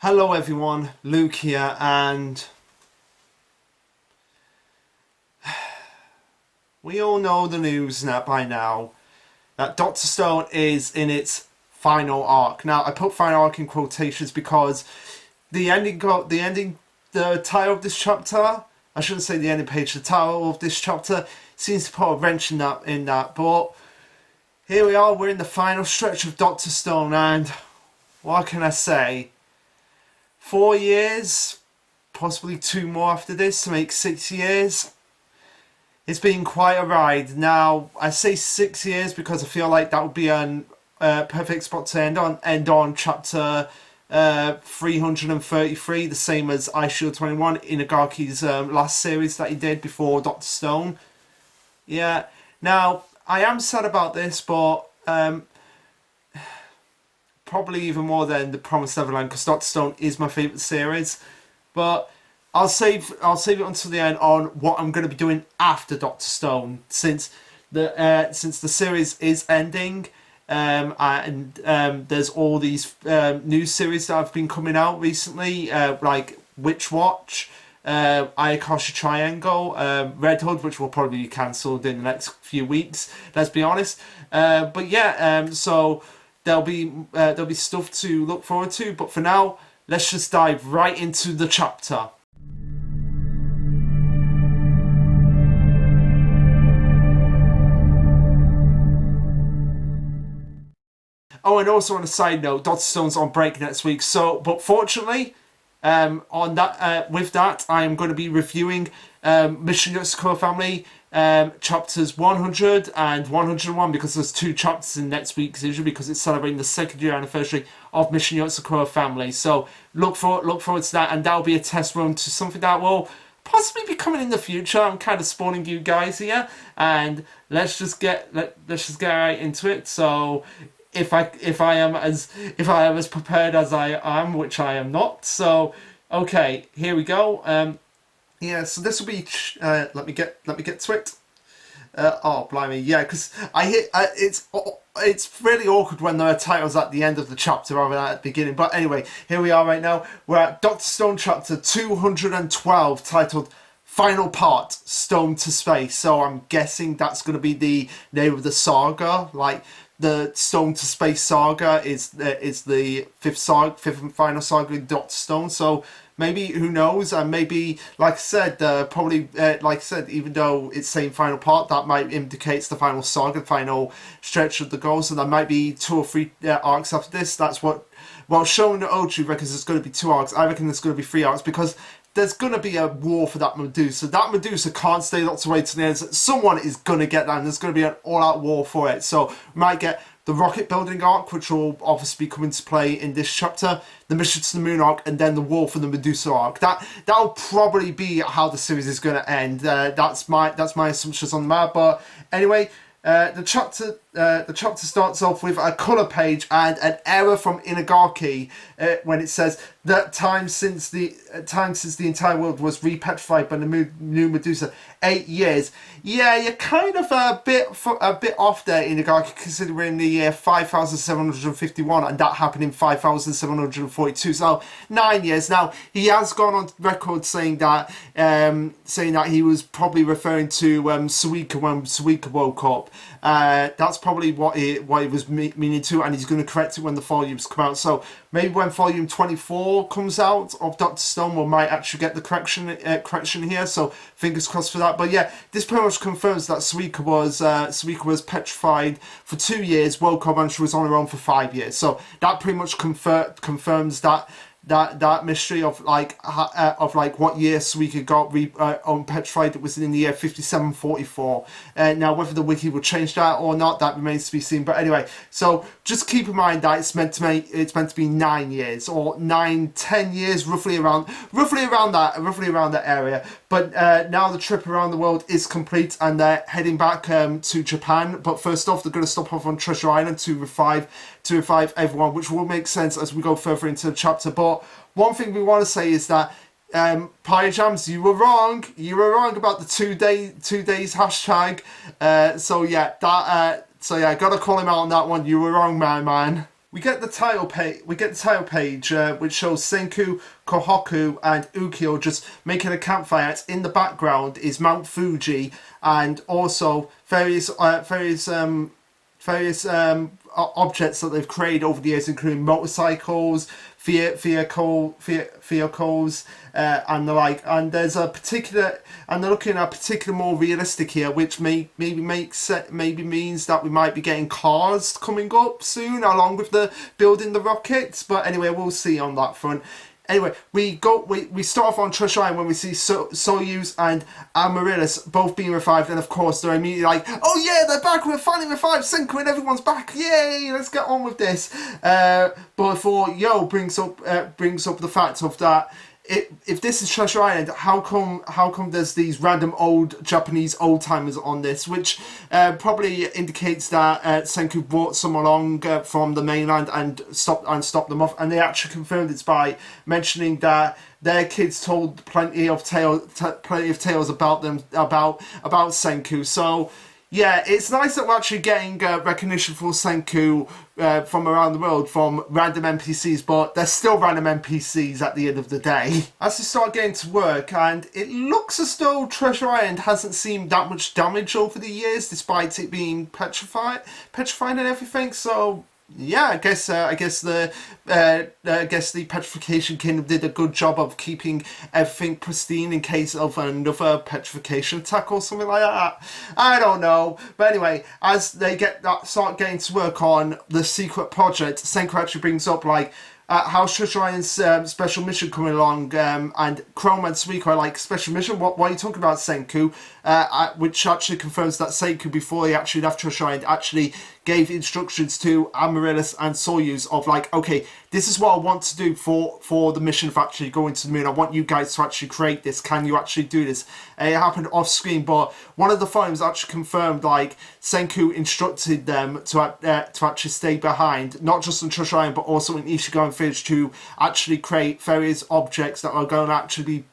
Hello everyone, Luke here, and we all know the news by now that Doctor Stone is in its final arc. Now, I put final arc in quotations because the title of this chapter, I shouldn't say the ending page, the title of this chapter seems to put a wrench in that, but here we are, we're in the final stretch of Doctor Stone, and what can I say? 4 years, possibly 2 more after this to make 6 years. It's been quite a ride. Now, I say 6 years because I feel like that would be a perfect spot to end on chapter 333, the same as I Shield 21, Inagaki's last series that he did before Doctor Stone. Yeah. Now, I am sad about this, but probably even more than The Promised Neverland, because Doctor Stone is my favourite series. But I'll save it until the end on what I'm going to be doing after Doctor Stone, since the series is ending, and there's all these new series that have been coming out recently, like Witch Watch, Ayakashi Triangle, Red Hood, which will probably be cancelled in the next few weeks. Let's be honest. But yeah, so there'll be stuff to look forward to. But for now, let's just dive right into the chapter. Oh, and also on a side note, Doctor Stone's on break next week. So, but fortunately, with that, I am going to be reviewing Mission Yotsuko Family chapters 100 and 101, because there's 2 chapters in next week's issue because it's celebrating the 2nd year anniversary of Mission Yotsuko Family. So look forward to that, and that'll be a test run to something that will possibly be coming in the future. I'm kind of spawning you guys here, and let's just get right into it. So if I am as prepared as I am, which I am not. So okay, here we go. Yeah, so this will be. Let me get to it. Oh blimey, yeah, because it's really awkward when there are titles at the end of the chapter rather than at the beginning. But anyway, here we are right now. We're at Doctor Stone chapter 212, titled Final Part, Stone to Space. So I'm guessing that's going to be the name of the saga, like the Stone to Space saga is the fifth and final saga in Doctor Stone. So maybe, who knows, and maybe, like I said, even though it's saying final part, that might indicates the final saga, the final stretch of the goal. So there might be 2 or 3 arcs after this. That's what, well, Shonen Ochi reckons there's going to be 2 arcs. I reckon there's going to be 3 arcs, because there's going to be a war for that Medusa. That Medusa can't stay lots of way to the end. Someone is going to get that, and there's going to be an all-out war for it. So we might get the rocket building arc, which will obviously be coming to play in this chapter, the mission to the moon arc, and then the war for the Medusa arc. That'll probably be how the series is going to end. That's my assumptions on that. But anyway, the chapter starts off with a colour page and an error from Inagaki when it says that time since the entire world was repetrified by the new Medusa, 8 years. Yeah, you're kind of a bit off there, Inagaki, considering the year 5751, and that happened in 5742. So 9 years. Now he has gone on record saying that he was probably referring to Suika when Suika woke up. That's probably what he was meaning to, and he's going to correct it when the volumes come out. So maybe when volume 24 comes out of Doctor Stone, we might actually get the correction here. So fingers crossed for that. But yeah, this pretty much confirms that Suika was petrified for 2 years, woke up, and she was on her own for 5 years. So that pretty much confirms that mystery of like what year Suika got unpetrified. It was in the year 5744. Now whether the wiki will change that or not, that remains to be seen. But anyway, so just keep in mind that it's meant to be 9 years or 9-10 years, roughly around that area. But now the trip around the world is complete, and they're heading back to Japan. But first off, they're going to stop off on Treasure Island to revive everyone, which will make sense as we go further into the chapter. But one thing we want to say is that Pyjams, you were wrong about the 2 days hashtag. So yeah, gotta call him out on that one. You were wrong, man. we get the title page. Which shows Senku, Kohaku, and Ukyo just making a campfire. In the background is Mount Fuji, and also various objects that they've created over the years, including motorcycles, vehicles, and the like. And there's a particular, and they're looking at particular more realistic here, which maybe means that we might be getting cars coming up soon, along with the building the rockets. But anyway, we'll see on that front. Anyway, we start off on Treasure Island when we see Soyuz and Amaryllis both being revived, and of course they're immediately like, "Oh yeah, they're back! We're finally revived! Senku and everyone's back! Yay! Let's get on with this." But before Yo brings up the fact of that, if this is Treasure Island, how come there's these random old Japanese old timers on this, which probably indicates that Senku brought some along from the mainland and stopped them off, and they actually confirmed it by mentioning that their kids told plenty of tales about them about Senku. So yeah, it's nice that we're actually getting recognition for Senku from around the world from random NPCs, but they're still random NPCs at the end of the day. As we start getting to work, and it looks as though Treasure Island hasn't seen that much damage over the years, despite it being petrified and everything. So yeah, I guess the Petrification Kingdom did a good job of keeping everything pristine in case of another petrification attack or something like that. I don't know, but anyway, as they start getting to work on the secret project, Senku actually brings up like, how's Treasure Island's special mission coming along? And Chrome and Suiko are like, special mission? What are you talking about, Senku? Which actually confirms that Senku, before he actually left Treasure Island, actually gave instructions to Amaryllis and Soyuz of like, okay, this is what I want to do for the mission of actually going to the moon. I want you guys to actually create this. Can you actually do this? It happened off screen, but one of the phones actually confirmed like Senku instructed them to actually stay behind, not just on Treasure Island, but also in Ichigo Village, to actually create various objects that are going to actually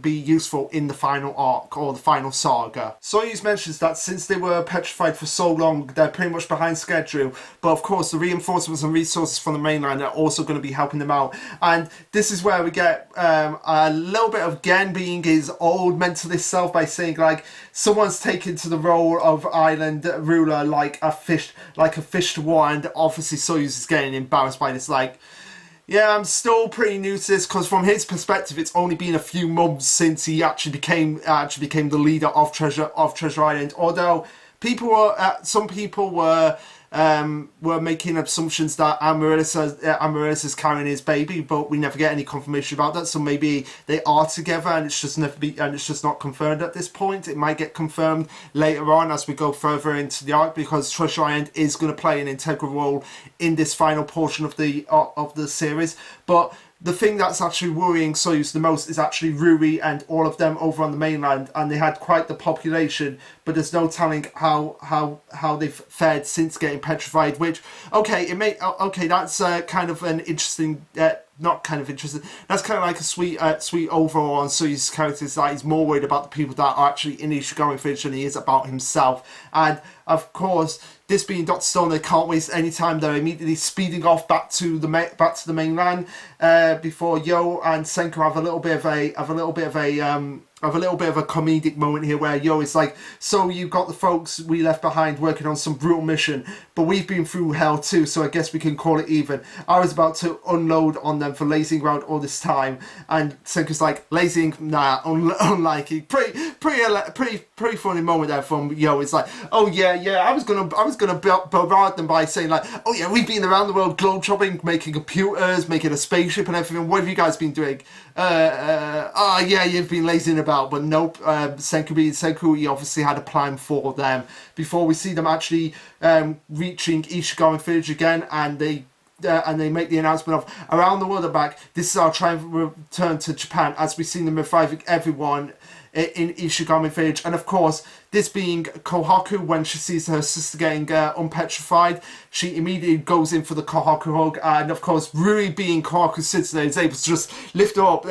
be useful in the final arc or the final saga. Soyuz mentions that since they were petrified for so long, they're pretty much behind schedule, but of course the reinforcements and resources from the mainland are also going to be helping them out. And this is where we get a little bit of Gen being his old mentalist self by saying like, someone's taken to the role of island ruler like a fish to water, and obviously Soyuz is getting embarrassed by this, like, yeah, I'm still pretty new to this, because from his perspective, it's only been a few months since he actually became the leader of Treasure Island. Although some people were making assumptions that Amaryllis is carrying his baby, but we never get any confirmation about that. So maybe they are together, and it's just not confirmed at this point. It might get confirmed later on as we go further into the arc, because Treasure Island is going to play an integral role in this final portion of the series. But the thing that's actually worrying Soyuz the most is actually Rui and all of them over on the mainland, and they had quite the population, but there's no telling how they've fared since getting petrified. Which, okay, that's kind of an interesting. Not kind of interesting. That's kind of like a sweet overall on Soyuz's characters, that he's more worried about the people that are actually in Ishigami Village than he is about himself. And of course, this being Dr. Stone, they can't waste any time. They're immediately speeding off back to the mainland before Yo and Senku have a little bit of a comedic moment here, where Yo is like, so you got the folks we left behind working on some brutal mission, but we've been through hell too, so I guess we can call it even. I was about to unload on them for lazing around all this time, and Senku's like, lazing? Nah, unlikely. Pretty funny moment there from Yo. It's like, oh yeah, I was gonna bombard them by saying like, oh yeah, we've been around the world globetrotting, making computers, making a spaceship and everything. What have you guys been doing? Yeah, you've been lazing about, but nope. Senku, he obviously had a plan for them before we see them actually reaching Ishigami Village again, and they make the announcement of, around the world and back, this is our triumphant return to Japan, as we see them reviving everyone in Ishigami Village. And of course, this being Kohaku, when she sees her sister getting unpetrified, she immediately goes in for the Kohaku hug. And of course, Rui, being Kohaku's sister, is able to just lift her up,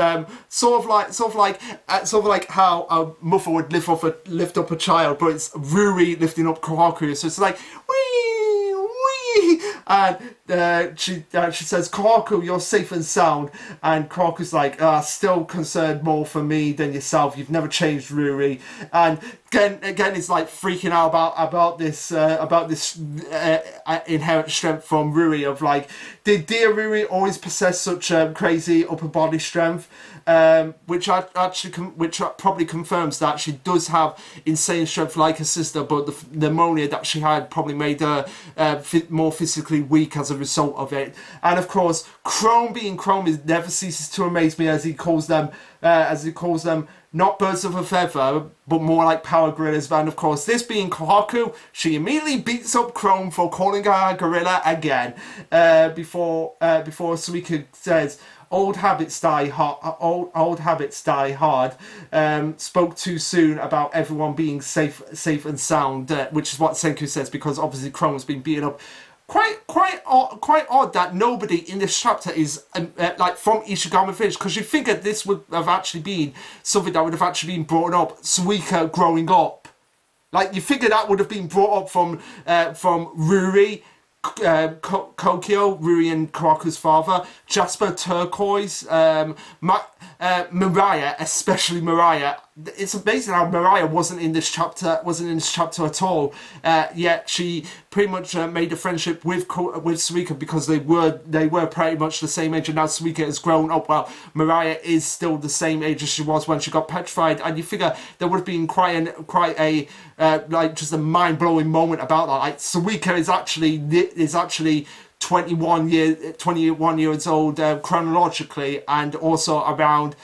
sort of like how a mother would lift up a child, but it's Rui lifting up Kohaku. So it's like, wee. And she says, Kohaku, you're safe and sound. And Kohaku's like, still concerned more for me than yourself. You've never changed, Ruri. And again, it's like freaking out about this inherent strength from Ruri. Of like, did dear Ruri always possess such crazy upper body strength? Which probably confirms that she does have insane strength like her sister, but the pneumonia that she had probably made her more physically weak as a result of it. And of course, Chrome being Chrome never ceases to amaze me, as he calls them not birds of a feather, but more like power gorillas. And of course, this being Kohaku, she immediately beats up Chrome for calling her a gorilla again. Before Suika says, old habits die hard. Old habits die hard. Spoke too soon about everyone being safe and sound, which is what Senku says, because obviously Chrome has been beaten up. Quite odd that nobody in this chapter is like from Ishigami Village, because you figure this would have actually been something that would have actually been brought up. Suika growing up, like you figure that would have been brought up from Ruri, Kokyo, Ruri and Kawaku's father, Jasper, Turquoise, Mariah, especially Mariah. It's amazing how Mariah wasn't in this chapter at all. Yet she pretty much made a friendship with Suika, because they were pretty much the same age, and now Suika has grown up. Well, Mariah is still the same age as she was when she got petrified, and you figure there would have been quite a like just a mind blowing moment about that. Like Suika is actually 21 years old chronologically, and also around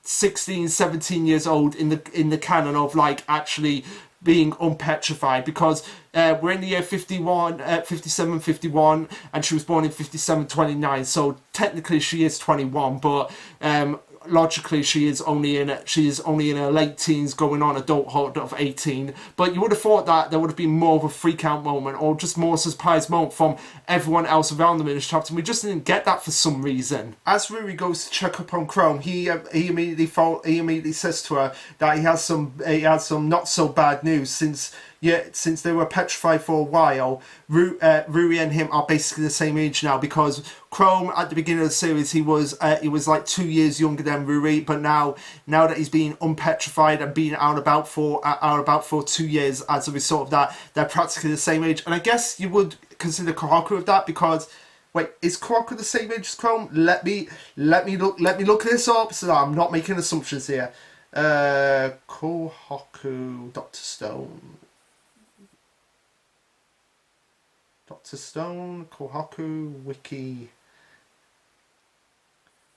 16, 17 years old in the canon of like actually being unpetrified, because we're in the year 57, 51, and she was born in 57, 29, so technically she is 21, but logically she is only in her late teens, going on adulthood of 18. But you would have thought that there would have been more of a freak out moment, or just more surprise moment from everyone else around them in this chapter. We just didn't get that for some reason. As Ruri goes to check up on Chrome, he immediately says to her that he has some not so bad news, since they were petrified for a while. Ruri and him are basically the same age now, because Chrome at the beginning of the series he was like 2 years younger than Ruri, but now that he's been unpetrified and been out about for 2 years, as a result of that, they're practically the same age. And I guess you would consider Kohaku of that, because wait, is Kohaku the same age as Chrome? Let me look this up so that I'm not making assumptions here. Kohaku, Dr. Stone, Kohaku, Wiki.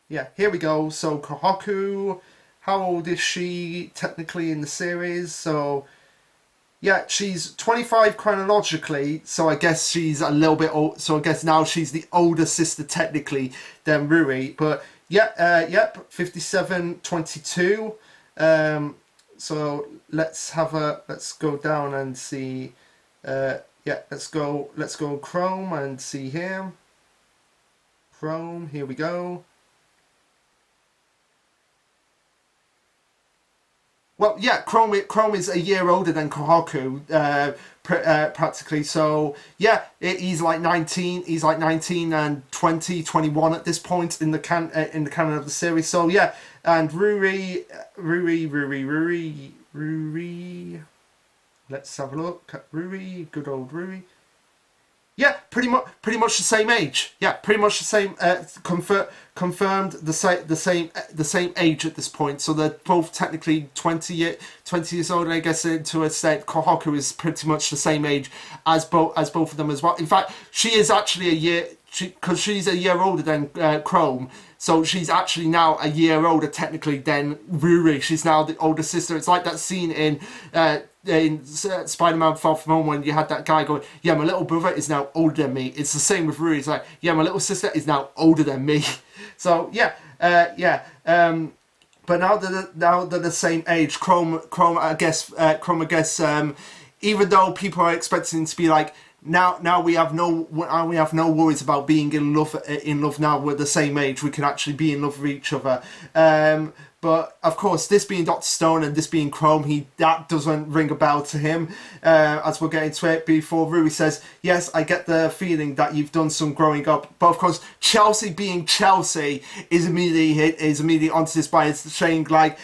Yeah, here we go. So Kohaku, how old is she technically in the series? So yeah, she's 25 chronologically, so I guess she's a little bit old. So I guess now she's the older sister technically than Ruri. But yeah, yep, 57, 22. So let's go down and see. Yeah, let's go Chrome and see here. Chrome, here we go. Well, yeah, Chrome is a year older than Kohaku, practically. So yeah, he's like 19. He's like 19 and 20, 21 at this point in the canon of the series. So yeah, and Ruri. Let's have a look at Ruri, good old Ruri. Yeah, pretty much the same age. Yeah, pretty much the same. Confirmed the same age at this point. So they're both technically 20 years old. I guess to a state, Kohaku is pretty much the same age as both of them as well. In fact, she is actually a year, because she's a year older than Chrome. So she's actually now a year older technically than Ruri. She's now the older sister. It's like that scene in Spider-Man Far From Home when you had that guy going, yeah, my little brother is now older than me. It's the same with Ruri. It's like, yeah, my little sister is now older than me. So yeah, but now they're the same age. Chrome, I guess, even though people are expecting to be like now we have no worries about being in love now. We're the same age, we can actually be in love with each other. But of course, this being Dr. Stone and this being Chrome, that doesn't ring a bell to him. As we'll get into it, before Rui says, yes, I get the feeling that you've done some growing up. But of course, Chelsea being Chelsea is immediately onto this by saying like,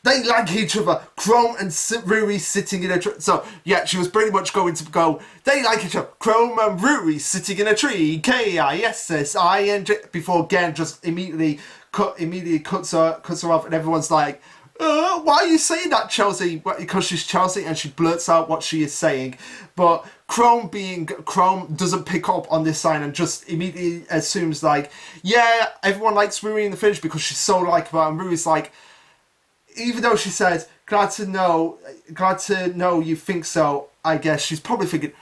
they like each other. Chrome and Rui sitting in a tree. So, yeah, she was pretty much going to go, they like each other. Chrome and Rui sitting in a tree. K-I-S-S-I-N-G. Before again, just immediately cuts her off, and everyone's like, why are you saying that, Chelsea? Because she's Chelsea, and she blurts out what she is saying. But Chrome doesn't pick up on this sign and just immediately assumes like, yeah, everyone likes Rui in the finish because she's so likeable. And Rui's like, even though she says, glad to know you think so, I guess she's probably thinking,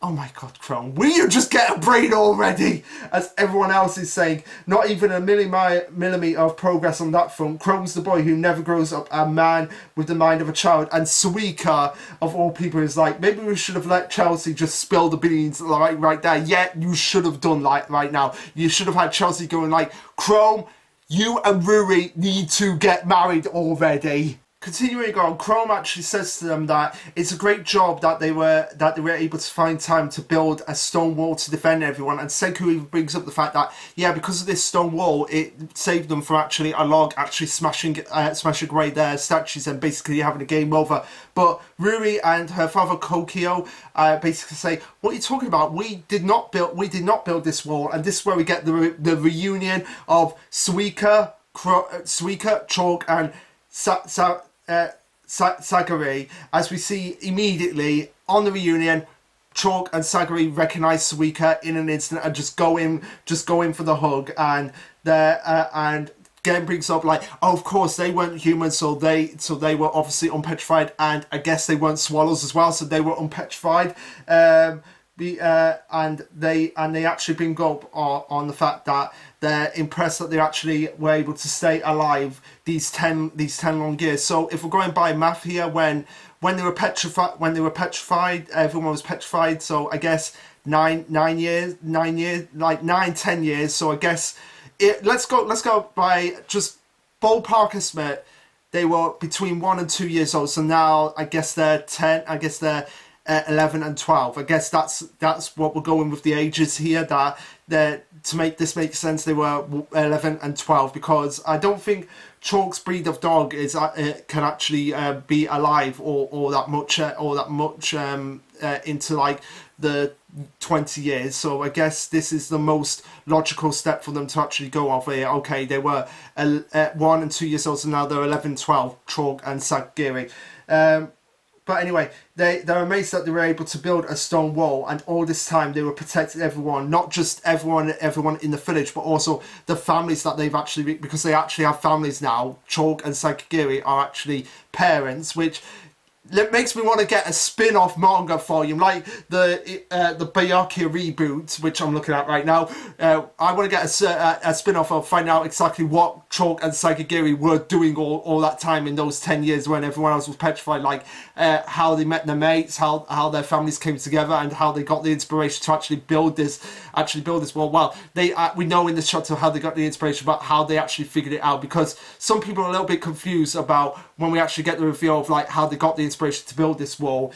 oh my god, Chrome, will you just get a brain already? As everyone else is saying, not even a millimetre of progress on that front. Chrome's the boy who never grows up, a man with the mind of a child. And Suika, of all people, is like, maybe we should have let Chelsea just spill the beans right there. Yeah, you should have done like right now. You should have had Chelsea going like, Chrome, you and Rui need to get married already. Continuing on, Chrome actually says to them that it's a great job that they were able to find time to build a stone wall to defend everyone. And Senku even brings up the fact that, yeah, because of this stone wall, it saved them from actually a log actually smashing away their statues and basically having a game over. But Ruri and her father Kokio basically say, "What are you talking about? We did not build this wall." And this is where we get the reunion of Suika, Chalk, and Sagari, as we see immediately on the reunion. Chalk and Sagari recognise Suika in an instant and just go in for the hug, and again brings up like, oh, of course they weren't human, so they were obviously unpetrified, and I guess they weren't swallows as well, so they were unpetrified. And they actually bring up on the fact that they're impressed that they actually were able to stay alive these 10 long years. So if we're going by math here, when they were petrified, everyone was petrified. So I guess 10 years. So I guess let's go by just ballpark estimate. They were between 1 and 2 years old. So now I guess they're 10. I guess they're 11 and 12. I guess that's what we're going with the ages here, that to make this make sense, they were 11 and 12, because I don't think Chalk's breed of dog can actually be alive or that much into like the 20 years. So I guess this is the most logical step for them to actually go off here. Okay, they were 1 and 2 years old, so now they're 11, 12, Chalk and Sagiri. But anyway, they're amazed that they were able to build a stone wall, and all this time they were protecting everyone, not just everyone in the village, but also the families that they've actually, because they actually have families now. Chalk and Sagiri are actually parents, which it makes me want to get a spin-off manga volume, like the Byakuya reboot, which I'm looking at right now. I want to get a spin-off of finding out exactly what Chalk and Sagiri were doing all that time in those 10 years when everyone else was petrified, like how they met their mates, how their families came together, and how they got the inspiration to actually build this wall. Well, we know in this chapter how they got the inspiration, but how they actually figured it out, because some people are a little bit confused about when we actually get the reveal of like how they got the inspiration to build this wall,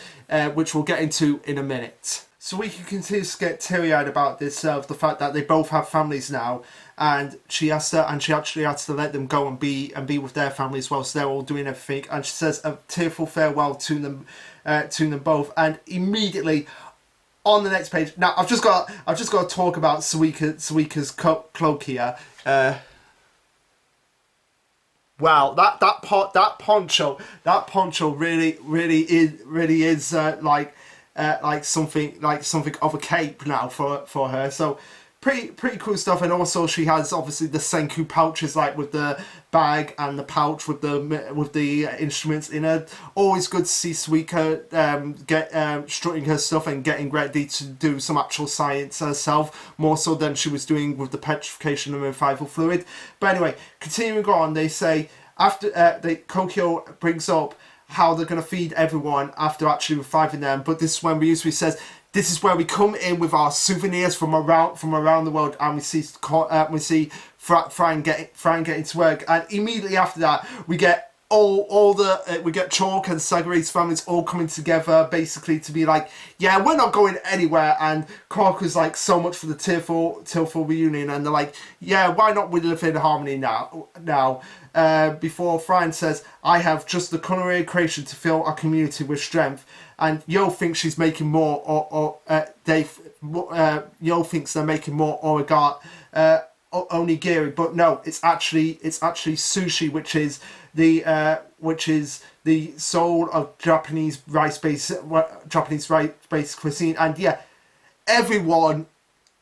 which we'll get into in a minute. So we can continue to get teary-eyed about this, the fact that they both have families now, and she actually has to let them go and be with their families whilst they're all doing everything. And she says a tearful farewell to them both, and immediately on the next page. Now I've just got to talk about Suika's cloak here. Wow, that poncho really is like something of a cape now for her. So pretty cool stuff. And also she has obviously the Senku pouches, like with the bag and the pouch with the instruments in it. Always good to see Suika strutting her stuff and getting ready to do some actual science herself, more so than she was doing with the petrification and revival fluid. But anyway, continuing on, they say after Kokyo brings up how they're going to feed everyone after actually reviving them, but this is when Ryusui says, this is where we come in with our souvenirs from around the world, and we see Fran getting to work, and immediately after that we get we get Chalk and Sagare's families all coming together basically to be like, yeah, we're not going anywhere. And Quark was like, so much for the tearful reunion, and they're like, yeah, why not we live in harmony now. Before Fran says, I have just the culinary creation to fill our community with strength, and Yo thinks she's making more, Yo thinks they're making more onigiri, but no, it's actually sushi, which is the soul of Japanese rice-based cuisine. And yeah, everyone,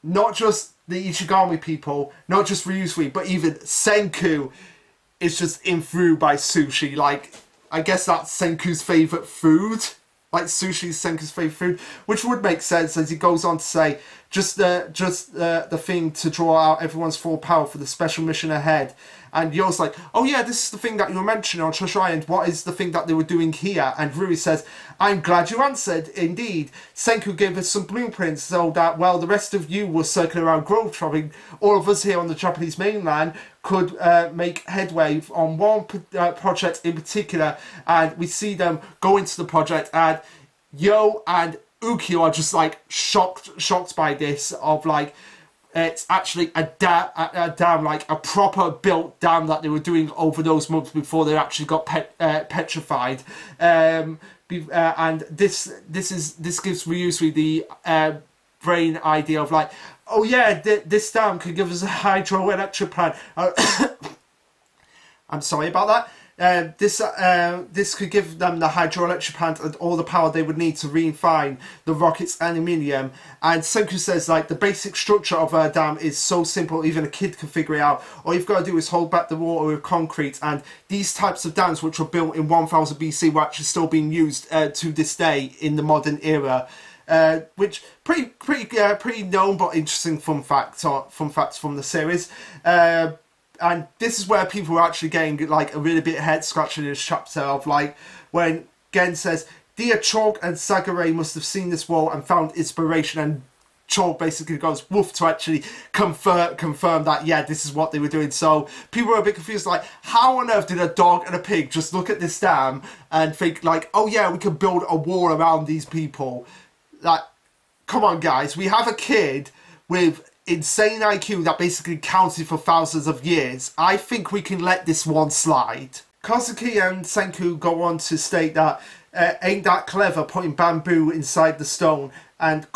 not just the Ichigami people, not just Ryusui, but even Senku is just infused by sushi. Like, I guess that's Senku's favourite food. Like, sushi is Senku's favourite food, which would make sense, as he goes on to say, just the thing to draw out everyone's full power for the special mission ahead. And Yo's like, oh yeah, this is the thing that you were mentioning on Treasure Island. What is the thing that they were doing here? And Rui says, I'm glad you answered. Indeed, Senku gave us some blueprints so that while the rest of you were circling around grove trapping, all of us here on the Japanese mainland could make headway on one project in particular. And we see them go into the project, and Yo and Ukyo are just like shocked by this, of like, it's actually a dam, like a proper built dam that they were doing over those months before they actually got petrified. And this gives Ryusui the brain idea of like, oh yeah, this dam could give us a hydroelectric plant. I'm sorry about that. This could give them the hydroelectric plant and all the power they would need to refine the rocket's aluminium. And Senku says, like, the basic structure of a dam is so simple even a kid can figure it out. All you've got to do is hold back the water with concrete. And these types of dams, which were built in 1000 BC, were actually still being used to this day in the modern era. Which pretty known but interesting fun facts from the series. And this is where people are actually getting like a really bit head scratching in this chapter, of like when Gen says, Dear Chalk and Sagare must have seen this wall and found inspiration, and Chalk basically goes woof to actually confirm that, yeah, this is what they were doing. So people are a bit confused, like, how on earth did a dog and a pig just look at this dam and think like, oh yeah, we can build a wall around these people? Like, come on guys, we have a kid with insane IQ that basically counted for thousands of years. I think we can let this one slide. Kozuki and Senku go on to state that ain't that clever putting bamboo inside the stone, and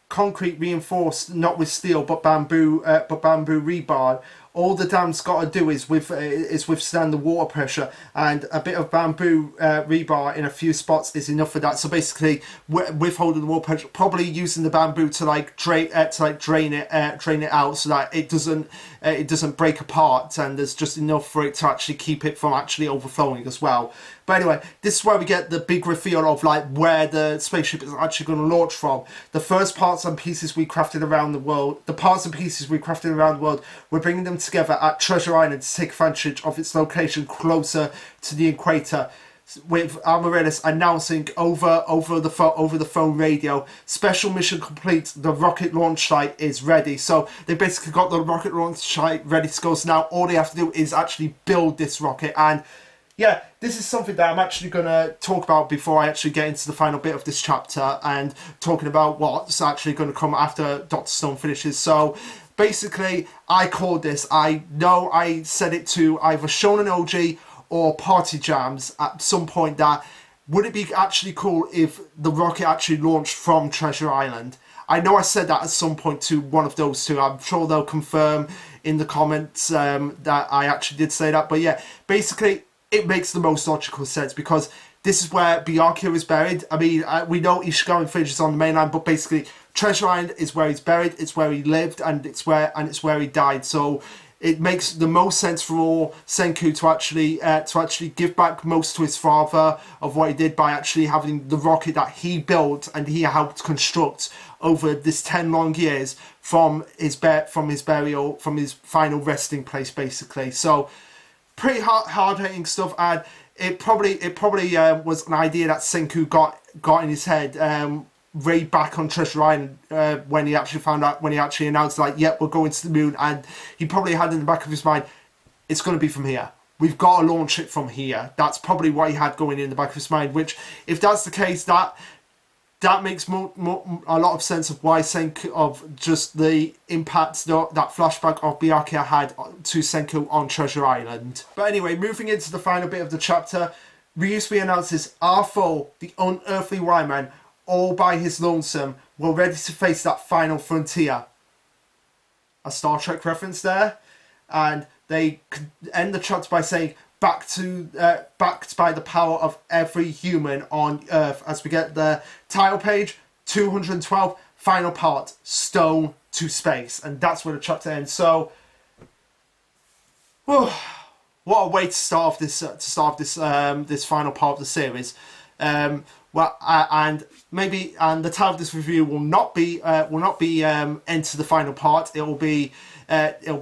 concrete reinforced not with steel but bamboo rebar. All the dam's got to do is withstand the water pressure, and a bit of bamboo rebar in a few spots is enough for that. So basically, withholding the water pressure, probably using the bamboo to like drain it out so that it doesn't break apart, and there's just enough for it to actually keep it from actually overflowing as well. But anyway, this is where we get the big reveal of like where the spaceship is actually going to launch from. The first parts and pieces we crafted around the world, we're bringing them together at Treasure Island to take advantage of its location closer to the equator, with Amaryllis announcing over the phone radio, special mission complete, the rocket launch site is ready. So they basically got the rocket launch site ready to go. So now all they have to do is actually build this rocket. And yeah, this is something that I'm actually going to talk about before I actually get into the final bit of this chapter and talking about what's actually going to come after Dr. Stone finishes. So basically, I called this. I know I said it to either Shonen OG or Party Jams at some point, that would it be actually cool if the rocket actually launched from Treasure Island? I know I said that at some point to one of those two. I'm sure they'll confirm in the comments that I actually did say that. But yeah, basically, it makes the most logical sense because this is where Byakuya is buried. I mean, we know Ishigami Village is on the mainland, but basically Treasure Island is where he's buried. It's where he lived, and it's where he died. So it makes the most sense for Senku to actually give back most to his father of what he did by actually having the rocket that he built and he helped construct over this 10 long years from his final resting place, basically. So pretty hard-hitting stuff, and it probably was an idea that Senku got in his head Ray back on Treasure Island when he actually found out, when he actually announced, like, yep, we're going to the moon. And he probably had in the back of his mind, it's going to be from here. We've got to launch it from here. That's probably what he had going in the back of his mind, which, if that's the case, that makes a lot of sense of why Senku, of just the impact that flashback of Byakuya had to Senku on Treasure Island. But anyway, moving into the final bit of the chapter, Ryusui announces Arthur, the unearthly Ryman, all by his lonesome, were ready to face that final frontier. A Star Trek reference there. And they end the chapter by saying, backed by the power of every human on Earth, as we get the title page, 212, final part, Stone to Space. And that's where the chapter ends. So, what a way to start off this this final part of the series. And the title of this review will not be Enter the Final Part. It'll be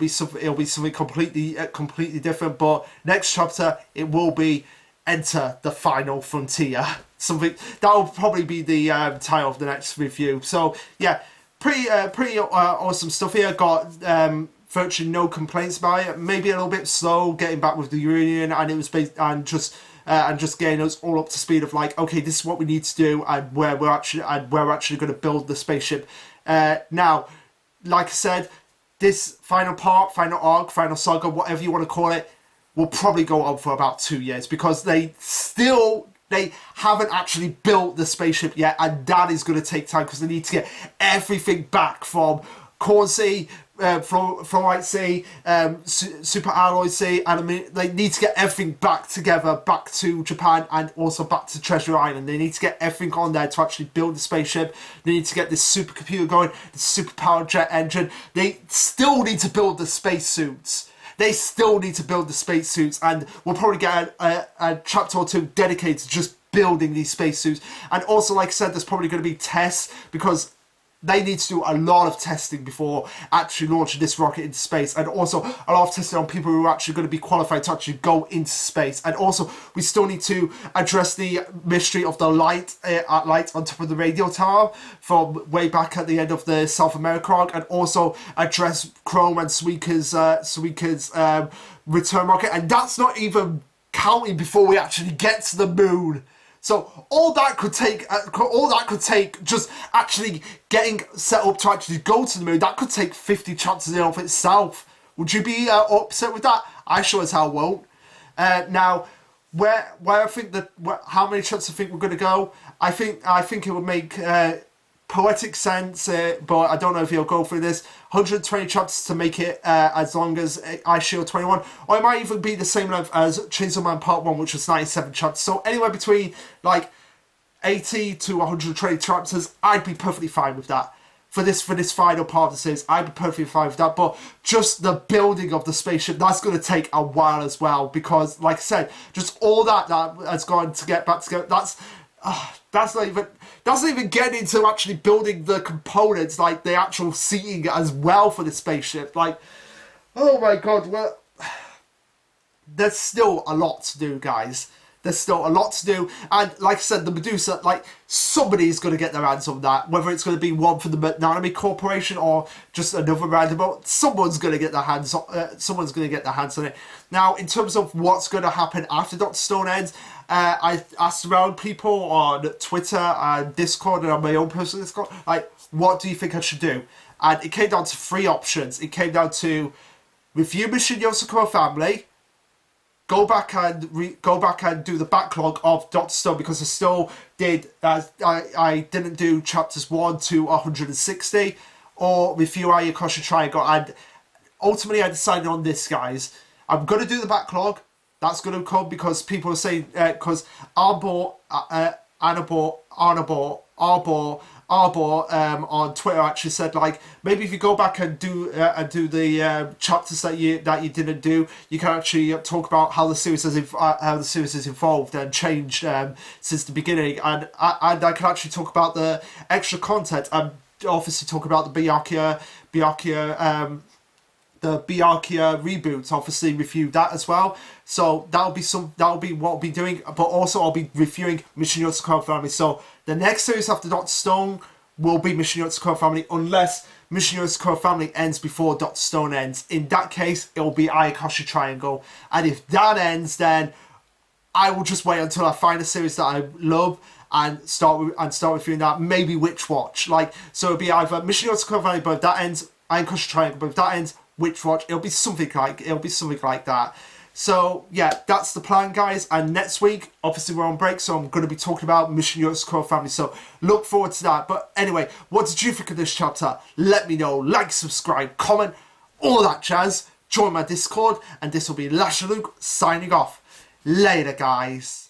something completely different. But next chapter it will be Enter the Final Frontier. Something that will probably be the title of the next review. So yeah, pretty awesome stuff here. Got virtually no complaints about it. Maybe a little bit slow getting back with the Union, and it was just getting us all up to speed of, like, okay, this is what we need to do, and where we're actually going to build the spaceship. Now, like I said, this final part, final arc, final saga, whatever you want to call it, will probably go on for about 2 years, because they haven't actually built the spaceship yet, and that is going to take time, because they need to get everything back from Corn Sea, Fluorite Sea, Super Alloy Sea, and they need to get everything back together, back to Japan, and also back to Treasure Island. They need to get everything on there to actually build the spaceship. They need to get this supercomputer going, the super powered jet engine. They still need to build the spacesuits. And we'll probably get a chapter or two dedicated to just building these spacesuits. And also, like I said, there's probably going to be tests, because they need to do a lot of testing before actually launching this rocket into space, and also a lot of testing on people who are actually going to be qualified to actually go into space. And also, we still need to address the mystery of the light on top of the radio tower from way back at the end of the South America arc, and also address Chrome and Suika's return rocket. And that's not even counting before we actually get to the moon. So all that could take just actually getting set up to actually go to the moon. That could take 50 chapters in of itself. Would you be upset with that? I sure as hell won't. Now, where I think how many chapters I think we're going to go? I think it would make poetic sense, but I don't know if he'll go through this. 120 chapters to make it as long as Ice Shield 21, or it might even be the same length as Chainsaw Man Part 1, which was 97 chapters. So anywhere between like 80 to 120 chapters, I'd be perfectly fine with that. For this final part of the series, I'd be perfectly fine with that. But just the building of the spaceship, that's going to take a while as well, because, like I said, just all that has gone to get back together. That's not even getting into actually building the components, like the actual seating as well for the spaceship. Like, oh my god, well, there's still a lot to do, guys. There's still a lot to do, and like I said, the Medusa, like, somebody's going to get their hands on that, whether it's going to be one for the Nanami Corporation or just another random, someone's going to get their hands on it. Now, in terms of what's going to happen after Dr. Stone ends, I asked around people on Twitter and Discord and on my own personal Discord, like, what do you think I should do? And it came down to 3 options. It came down to review Mission Yosakura Family, go back and do the backlog of Dr. Stone, because I didn't do chapters 1 to 160, or review Ayakashi Triangle. And ultimately I decided on this, guys. I'm going to do the backlog. That's going to come because people are saying, because Arbor on Twitter actually said, like, maybe if you go back and do the chapters that you didn't do, you can actually talk about how the series has evolved and changed since the beginning, and I can actually talk about the extra content, and obviously talk about the Byakuya the Byakuya reboot, obviously review that as well. So that'll be what I'll be doing. But also I'll be reviewing Mission Yotsuko Family. So the next series after Dr. Stone will be Mission Yotsuko Family, unless Mission Yotsuko Family ends before Dr. Stone ends. In that case, it will be Ayakashi Triangle. And if that ends, then I will just wait until I find a series that I love and start reviewing that. Maybe Witch Watch. Like, so it'll be either Mission Yotsuko Family, but if that ends, Ayakashi Triangle, but if that ends, Witch Watch. It'll be something like that. So yeah, that's the plan, guys. And next week, obviously we're on break, so I'm going to be talking about Mission Yotsuko Family. So look forward to that. But anyway, what did you think of this chapter? Let me know. Like, subscribe, comment, all that jazz. Join my Discord, and this will be Lasherluke signing off. Later, guys.